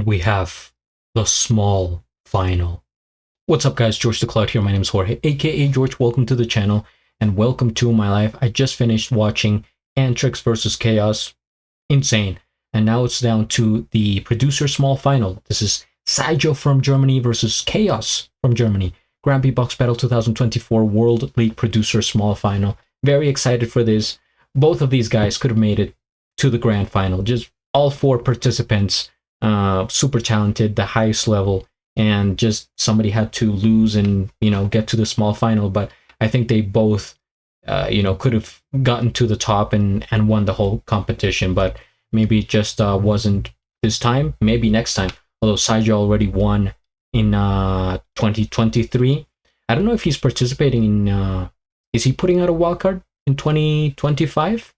And we have the small final. What's up, guys? GeorgeTheCloud here. My name is Jorge, aka George. Welcome to the channel and welcome to my life. I just finished watching Antrix versus KAOS. Insane. And now it's down to the producer small final. This is SYJO from Germany versus KAOS from Germany. Grand BEATBOX Battle 2024 World League Producer Small Final. Very excited for this. Both of these guys could have made it to the grand final. Just all four participants, super talented, the highest level, and just somebody had to lose and get to the small final. But I think they both could have gotten to the top and won the whole competition. But maybe it just wasn't this time. Maybe next time. Although Saijo already won in 2023. I don't know if he's participating in is he putting out a wildcard in 2025?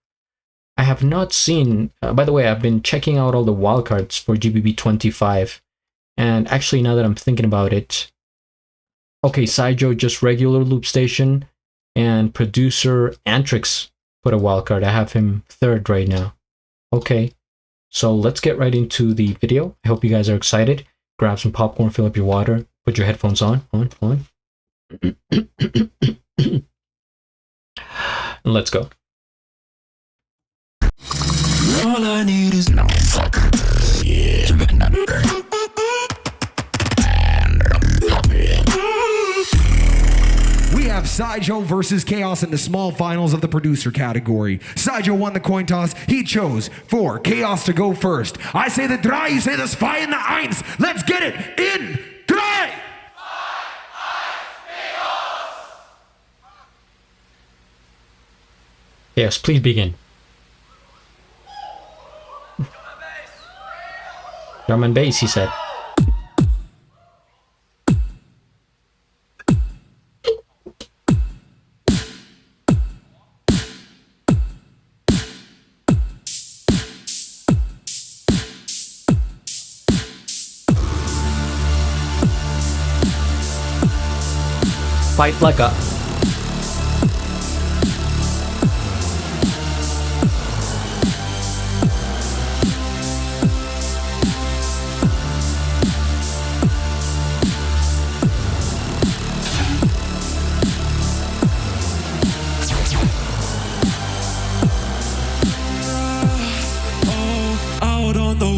I have not seen, by the way, I've been checking out all the wildcards for GBB 25, and actually now that I'm thinking about it, okay, Saijo just regular loop station, and producer Antrix put a wildcard. I have him third right now. Okay, so let's get right into the video. I hope you guys are excited. Grab some popcorn, fill up your water, put your headphones on. And let's go. All I need is no fuck. Yeah. We have Saijo versus KAOS in the small finals of the producer category. Saijo won the coin toss. He chose for KAOS to go first. I say the drei, you say the zwei and the eins. Let's get it in drei. Yes, please begin. Drum and bass, he said. Fight like a...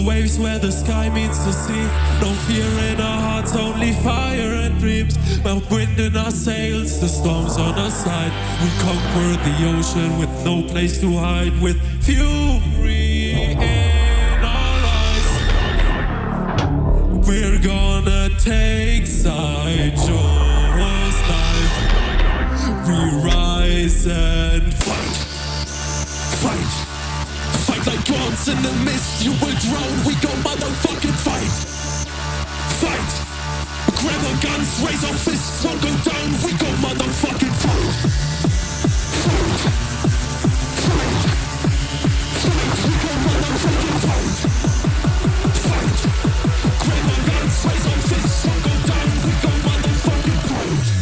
Waves where the sky meets the sea. No fear in our hearts, only fire and dreams. Mount wind in our sails, the storms on our side. We conquered the ocean with no place to hide. With fury in our eyes, we're gonna take Saijo's knife. We rise and fight. Like gods in the mist, you will drown. We go motherfucking fight. Grab our guns, raise our fists, won't go down. We go motherfucking fight. We go motherfucking fight. Grab our guns, raise our fists, won't go down. We go motherfucking fight.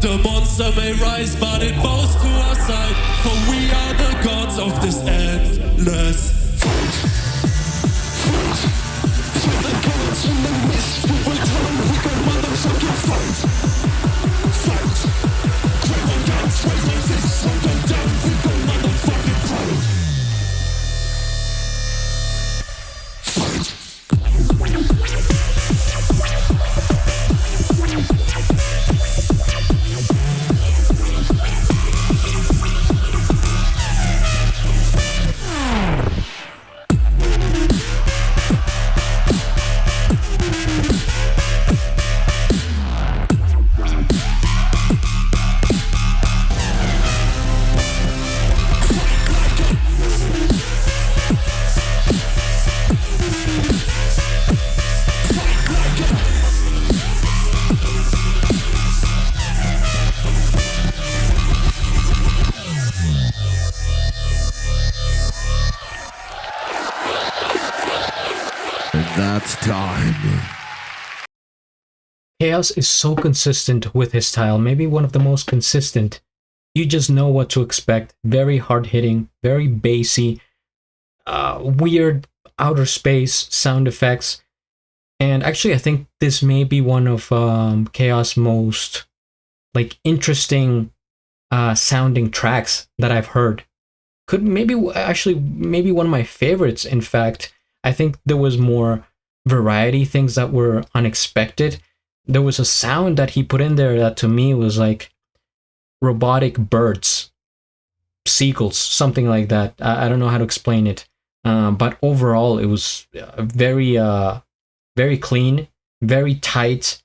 The monster may rise, but it bows to our side. For we are the gods of this endless fight. Like gods in the mist, we will drown. We can motherfucking fight. Grab our guns, raise our fists, won't go down. We go motherfucking fight. That's time. KAOS is so consistent with his style, maybe one of the most consistent. You just know what to expect. Very hard hitting, very bassy, weird outer space sound effects. And actually, I think this may be one of KAOS' most like interesting sounding tracks that I've heard. Could maybe one of my favorites. In fact, I think there was more variety, things that were unexpected. There was a sound that he put in there that to me was like robotic birds, seagulls, something like that. I don't know how to explain it, but overall it was very clean, very tight,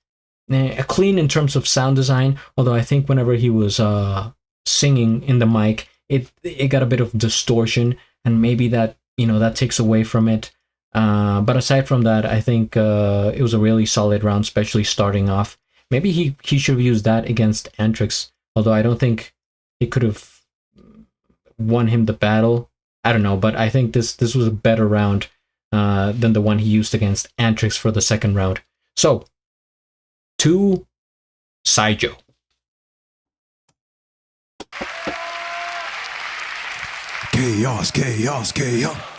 clean in terms of sound design. Although I think whenever he was singing in the mic, it got a bit of distortion, and maybe that that takes away from it. But aside from that, I think it was a really solid round, especially starting off. Maybe he should have used that against Antrix, although I don't think he could have won him the battle. I don't know, but I think this was a better round than the one he used against Antrix for the second round. So, to Saijo. KAOS, KAOS, KAOS.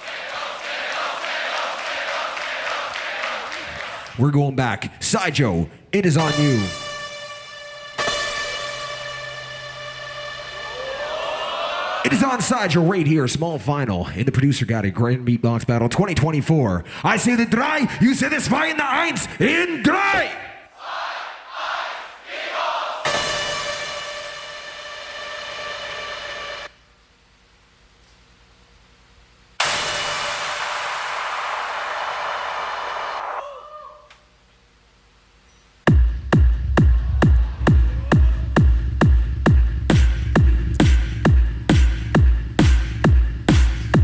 We're going back. Saijo, it is on you. It is on Saijo right here, small final in the producer category, Grand Beatbox Battle 2024. I say the drei, you say the zwei and the eins in drei.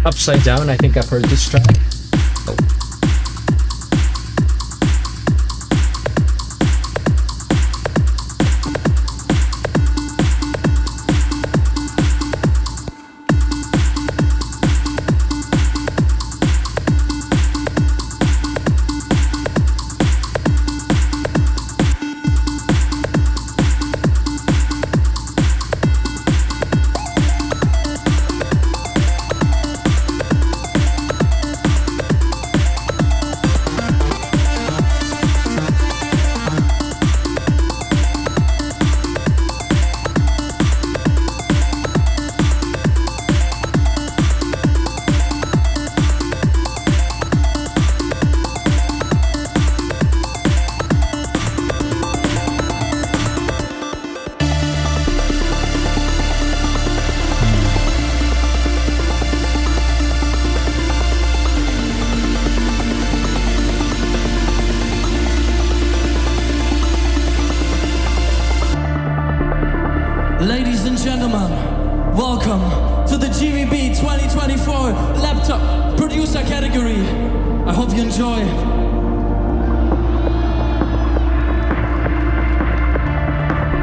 Upside Down, I think I've heard this track. Oh. Ladies and gentlemen, welcome to the GVB 2024 Laptop Producer category. I hope you enjoy.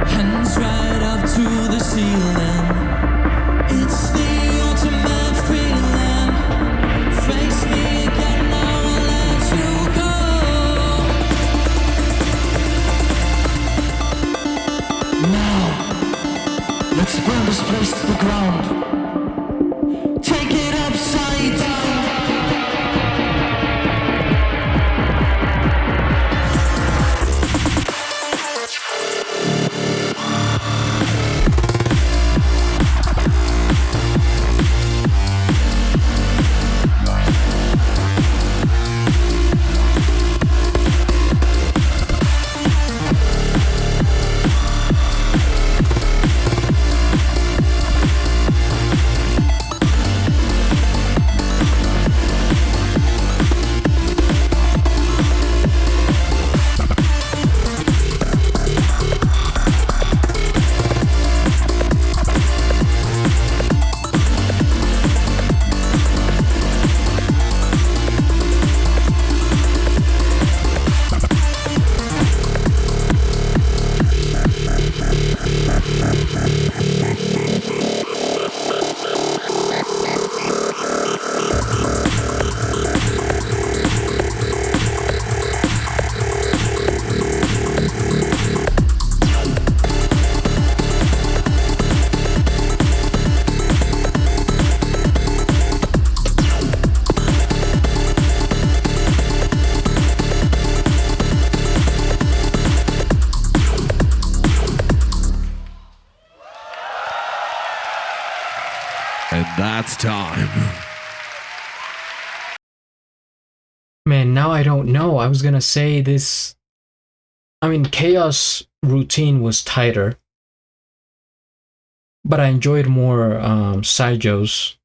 Hands right up to the ceiling. It's the ultimate feeling. Face me again, I will let you go. Now let's burn this place to the ground. Take it upside down. it's time. Man, now I don't know. I was gonna say this. I mean, KAOS routine was tighter, but I enjoyed more Saijo's.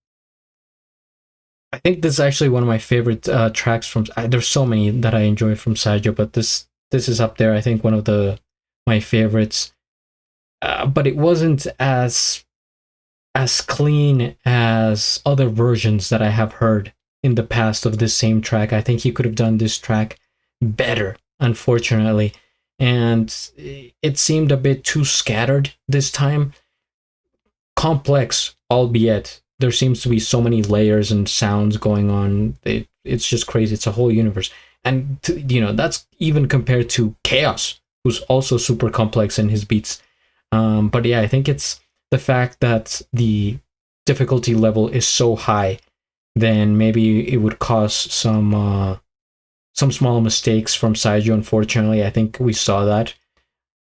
I think this is actually one of my favorite tracks from. There's so many that I enjoyed from Saijo, but this is up there. I think one of my favorites. But it wasn't as clean as other versions that I have heard in the past of this same track. I think he could have done this track better, unfortunately. And it seemed a bit too scattered this time. Complex, albeit there seems to be so many layers and sounds going on. It's just crazy. It's a whole universe. And, that's even compared to KAOS, who's also super complex in his beats. But yeah, I think it's the fact that the difficulty level is so high, then maybe it would cause some small mistakes from Saijo. Unfortunately, I think we saw that.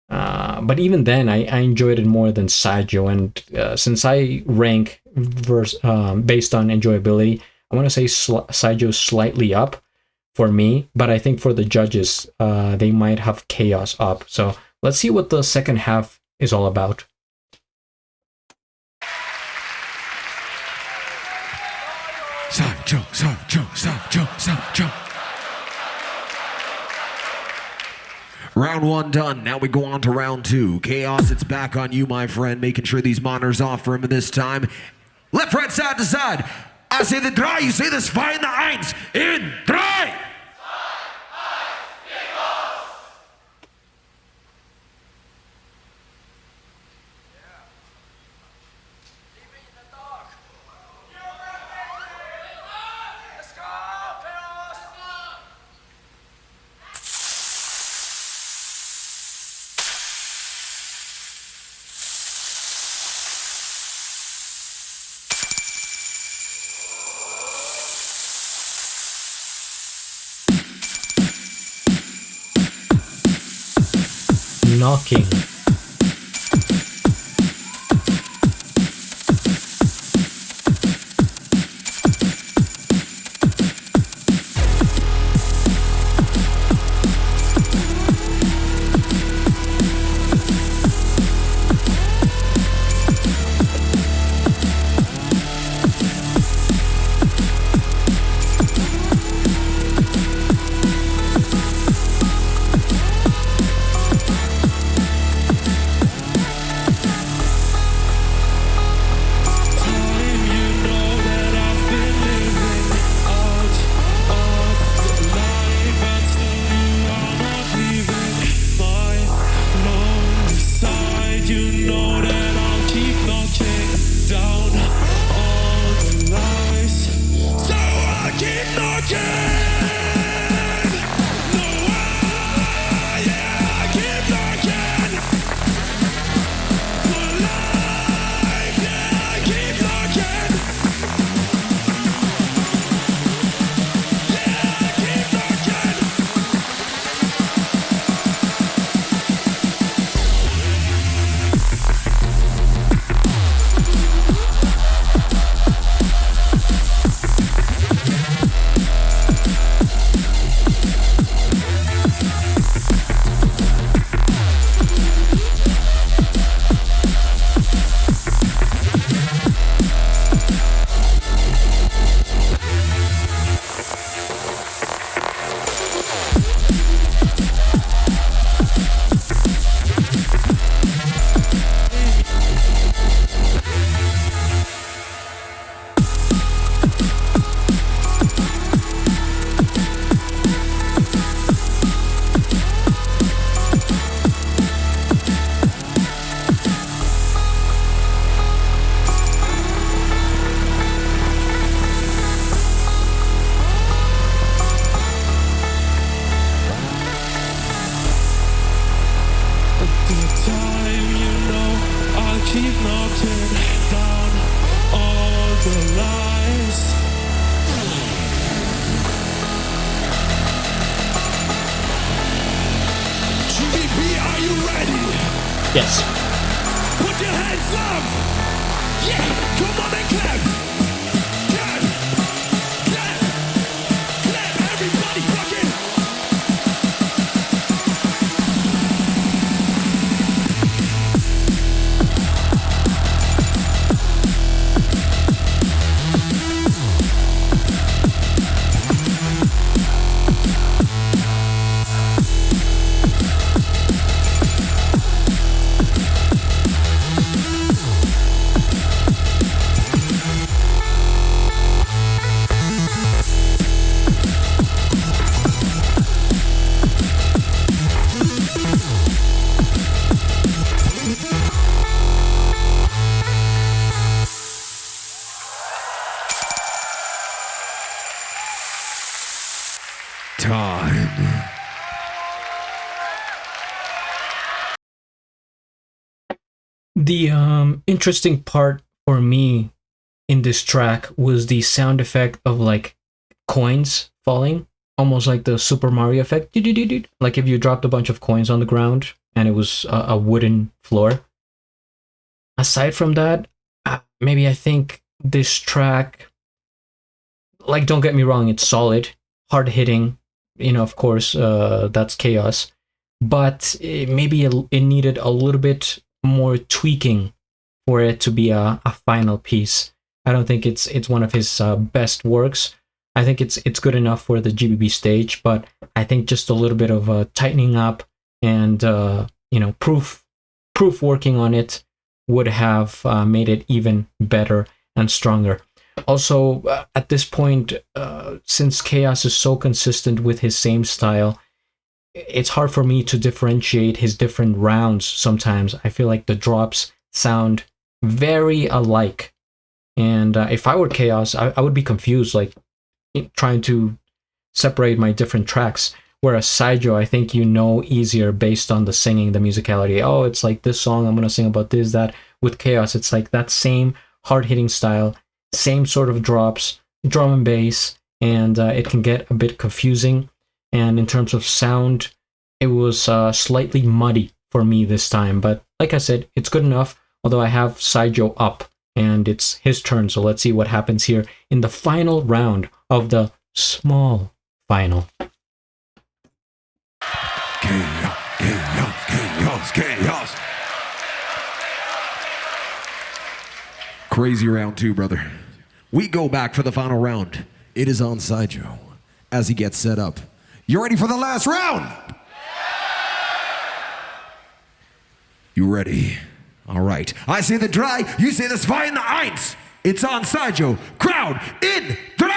But even then, I enjoyed it more than Saijo. And since I rank based on enjoyability, I want to say Saijo slightly up for me. But I think for the judges, they might have KAOS up. So let's see what the second half is all about. Saijo, Saijo, Saijo, Saijo. Round one done. Now we go on to round two. KAOS, it's back on you, my friend. Making sure these monitors off for him this time. Left, right, side to side. I say the drei, you say das zwei in the eins. In drei. Knocking. Yes. Put your hands up. Yeah, come on and clap. time. The interesting part for me in this track was the sound effect of like coins falling, almost like the Super Mario effect. Like if you dropped a bunch of coins on the ground and it was a wooden floor. Aside from that, maybe I think this track, like, don't get me wrong, it's solid, hard hitting, of course, that's KAOS, but maybe it needed a little bit more tweaking for it to be a final piece. I don't think it's one of his best works. I think it's good enough for the GBB stage, but I think just a little bit of tightening up and proof working on it would have made it even better and stronger. Also, at this point, since KAOS is so consistent with his same style, it's hard for me to differentiate his different rounds sometimes. I feel like the drops sound very alike. And if I were KAOS, I would be confused, like trying to separate my different tracks. Whereas Saijo, I think easier based on the singing, the musicality. Oh, it's like this song, I'm going to sing about this, that. With KAOS, it's like that same hard-hitting style, same sort of drops, drum and bass, and it can get a bit confusing. And in terms of sound, it was slightly muddy for me this time. But like I said, it's good enough, although I have Saijo up, and it's his turn. So let's see what happens here in the final round of the small final. Chaos. Crazy round 2, brother. We go back for the final round. It is on Saijo as he gets set up. You ready for the last round? You ready? All right. I say the drei, you say the zwei and the eins. It's on Saijo. Crowd in 3.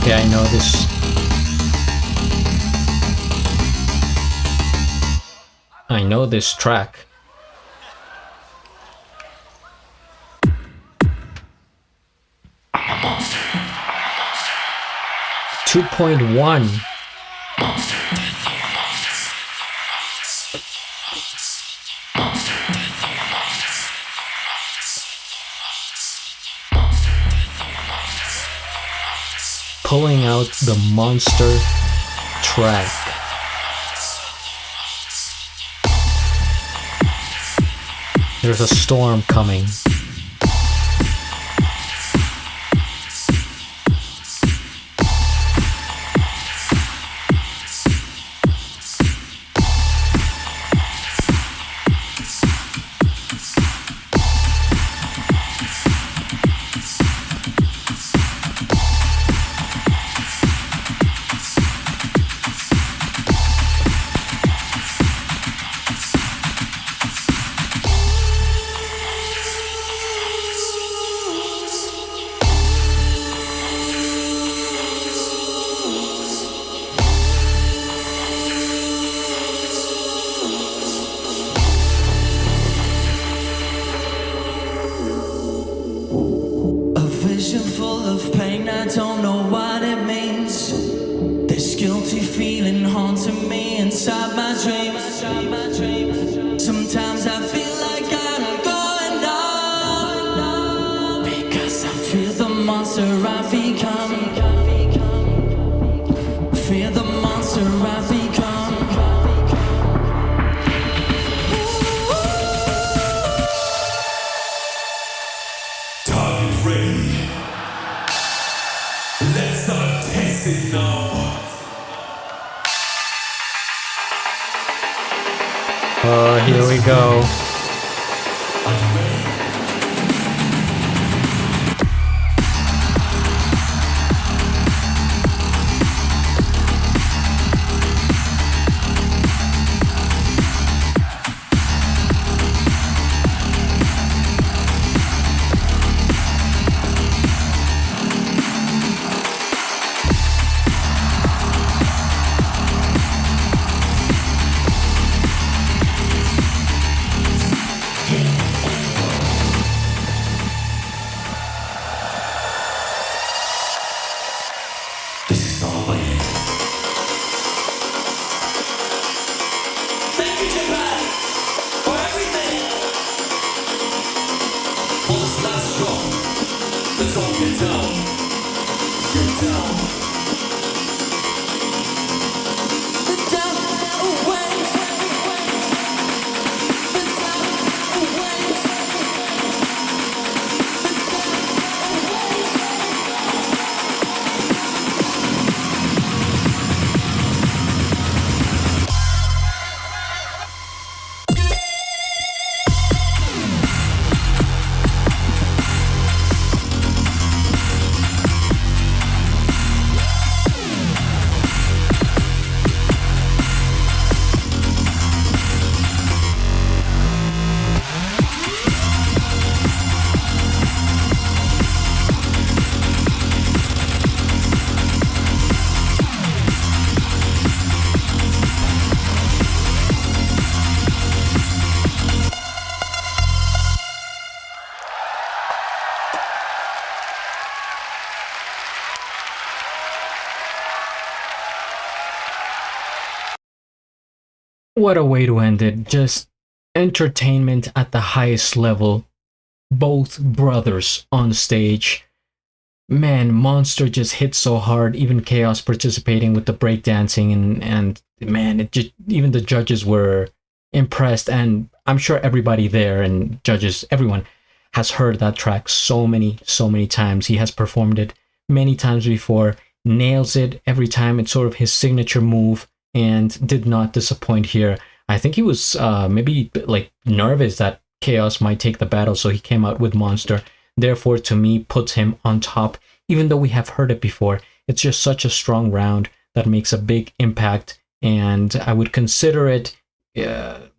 Okay, I know this. I know this track. I'm a monster. 2.1. Pulling out the monster track. There's a storm coming. Full of pain, I don't know what it means. This guilty feeling haunting me inside my dreams. Sometimes I feel like I'm going down, because I fear the monster I've become. Fear the monster I've become. Target ready. Let's start tasting now. Oh, here we go. Are you ready? What a way to end it. Just entertainment at the highest level. Both brothers on stage. Man, Monster just hit so hard. Even KAOS participating with the breakdancing, and man, it just, even the judges were impressed, and I'm sure everybody there and judges, everyone has heard that track so many times. He has performed it many times before, nails it every time. It's sort of his signature move, and did not disappoint here. I think he was maybe like nervous that KAOS might take the battle, so he came out with Monster. Therefore, to me, puts him on top, even though we have heard it before. It's just such a strong round that makes a big impact, and I would consider it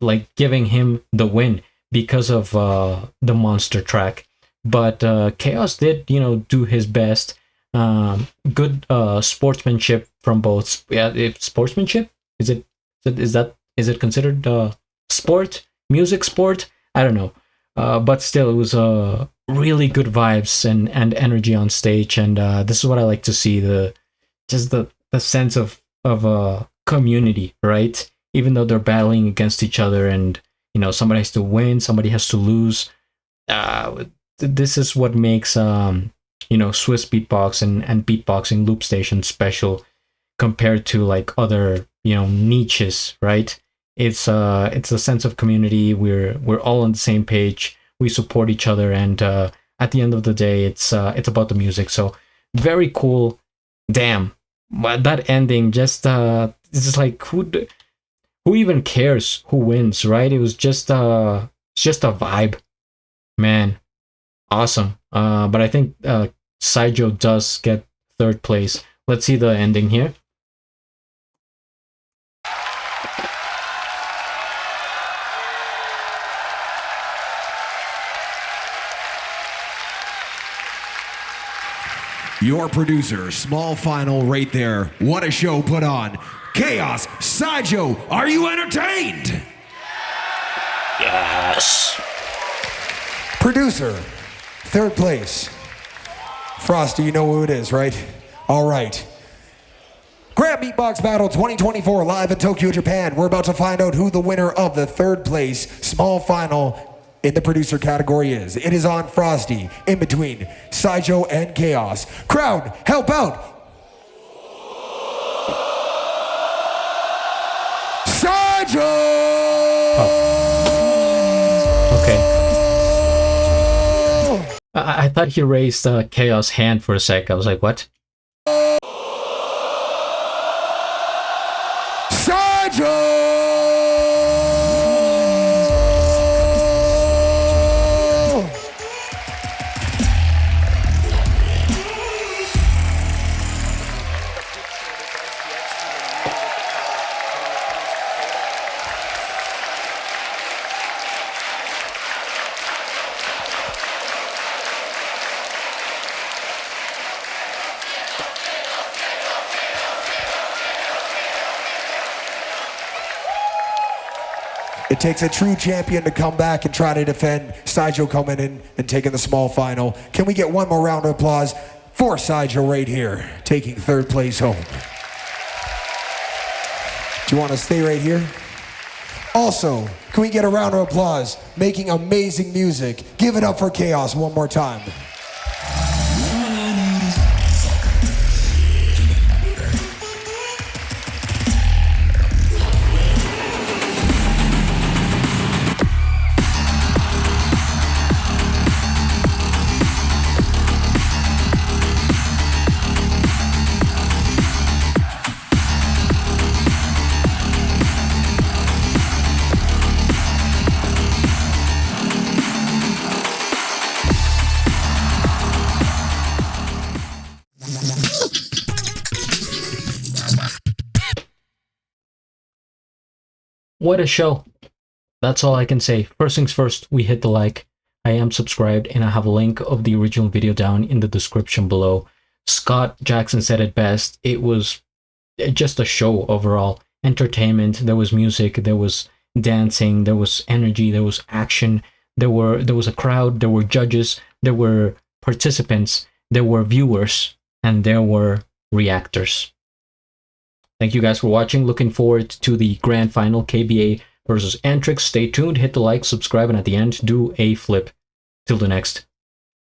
like giving him the win because of the Monster track. But KAOS did, do his best. Good sportsmanship from both. Yeah, if sportsmanship is it considered sport, music sport? I don't know. But still, it was really good vibes and energy on stage, and this is what I like to see, the sense of community, right? Even though they're battling against each other, and somebody has to win, somebody has to lose. This is what makes Swiss beatbox and beatboxing loop station special compared to like other niches, right? It's a sense of community. We're all on the same page. We support each other, and at the end of the day, it's about the music. So very cool. Damn, but that ending it's just like who even cares who wins, right? It was just a vibe, man. Awesome. But I think Saijo does get third place. Let's see the ending here. Your producer, small final right there. What a show put on. KAOS, Saijo, are you entertained? Yes. Producer, third place. Frosty, you know who it is, right? All right. Grand Beatbox Battle 2024 live in Tokyo, Japan. We're about to find out who the winner of the third place small final in the producer category is. It is on Frosty, in between Saijo and KAOS. Crowd, help out! Saijo! Oh. Okay. I thought he raised KAOS' hand for a sec. I was like, what? Saijo! It takes a true champion to come back and try to defend. Saijo coming in and taking the small final. Can we get one more round of applause for Saijo right here, taking third place home? Do you want to stay right here? Also, can we get a round of applause, making amazing music? Give it up for KAOS one more time. What a show. That's all I can say. First things first, we hit the like. I am subscribed, and I have a link of the original video down in the description below. Scott Jackson said it best. It was just a show overall. Entertainment, there was music, there was dancing, there was energy, there was action, there was a crowd, there were judges, there were participants, there were viewers, and there were reactors. Thank you guys for watching. Looking forward to the grand final, KBA versus Antrix. Stay tuned, hit the like, subscribe, and at the end, do a flip. Till the next